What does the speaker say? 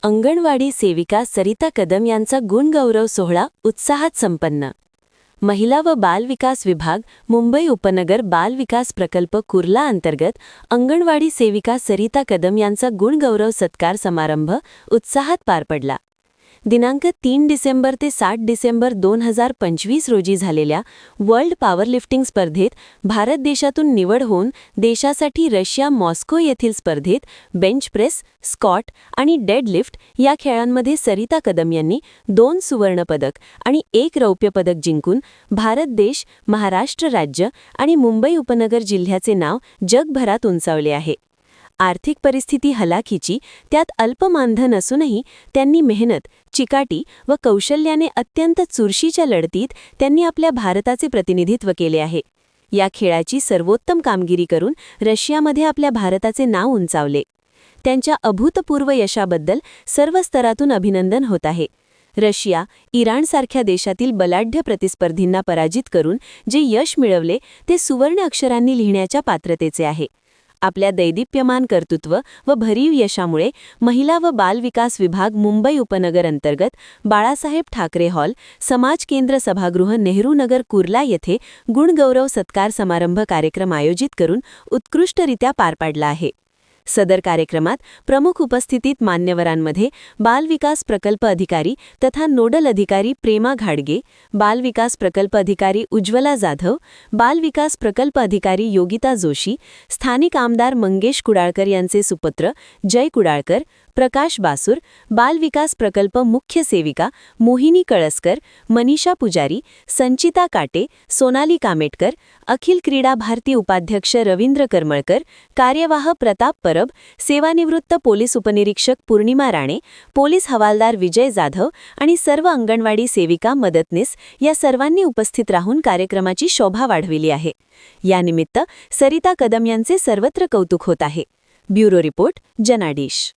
अंगणवाडी सेविका सरिता कदम यांचा गुणगौरव सोहळा उत्साहात संपन्न. महिला व बाल विकास विभाग, मुंबई उपनगर बाल विकास प्रकल्प कुर्ला अंतर्गत अंगणवाडी सेविका सरिता कदम यांचा गुणगौरव सत्कार समारंभ उत्साहात पार पडला. दिनांक 3 डिसेंबर ते 7 डिसेंबर 2025 रोजी झालेल्या वर्ल्ड पॉवरलिफ्टिंग स्पर्धेत भारत देशातून निवड होऊन देशासाठी रशिया मॉस्को येथील स्पर्धेत बेंच प्रेस, स्कॉट आणि डेडलिफ्ट या खेळांमध्ये सरिता कदम यांनी 2 सुवर्णपदक आणि 1 रौप्य पदक जिंकून भारत देश, महाराष्ट्र राज्य आणि मुंबई उपनगर जिल्ह्याचे नाव जगभरात उंचावले आहे. आर्थिक परिस्थिती हलाखीची, त्यात अल्प मानधन असूनही त्यांनी मेहनत, चिकाटी व कौशल्याने अत्यंत चुरशीच्या लढतीत त्यांनी आपल्या भारताचे प्रतिनिधित्व केले आहे. या खेळाची सर्वोत्तम कामगिरी करून रशियामध्ये आपल्या भारताचे नाव उंचावले. त्यांच्या अभूतपूर्व यशाबद्दल सर्व स्तरातून अभिनंदन होत आहे. रशिया, इराणसारख्या देशातील बलाढ्य प्रतिस्पर्धींना पराजित करून जे यश मिळवले ते सुवर्ण अक्षरांनी लिहिण्याच्या पात्रतेचे आहे. आपल्या दैदिप्यमान कर्तृत्व व भरीव यशामुळे महिला व बाल विकास विभाग मुंबई उपनगर अंतर्गत बाळासाहेब ठाकरे हॉल, समाज केंद्र सभागृह नेहरू नगर कुर्ला येथे गुणगौरव सत्कार समारंभ कार्यक्रम आयोजित करून उत्कृष्टरित्या पार पाडला आहे. सदर कार्यक्रमात प्रमुख उपस्थितीत मान्यवरांमध्ये बाल विकास प्रकल्प अधिकारी तथा नोडल अधिकारी प्रेमा घाडगे, बाल विकास प्रकल्प अधिकारी उज्ज्वला जाधव, बाल विकास प्रकल्प अधिकारी योगिता जोशी, स्थानिक आमदार मंगेश कुडाळकर यांचे सुपुत्र जय कुडाळकर, प्रकाश बासूर, बाल विकास प्रकल्प मुख्य सेविका मोहिनी कळसकर, मनीषा पुजारी, संचिता काटे, सोनाली कामेटकर, अखिल क्रीडा भारती उपाध्यक्ष रवींद्र करमळकर, कार्यवाह प्रताप परब, सेवानिवृत्त पोलीस उपनिरीक्षक पूर्णिमा राणे, पोलीस हवालदार विजय जाधव आणि सर्व अंगणवाडी सेविका मदतनीस या सर्वांनी उपस्थित राहून कार्यक्रमाची शोभा वाढविली आहे. यानिमित्त सरिता कदम यांचे सर्वत्र कौतुक होत आहे. ब्युरो रिपोर्ट, जनादेश.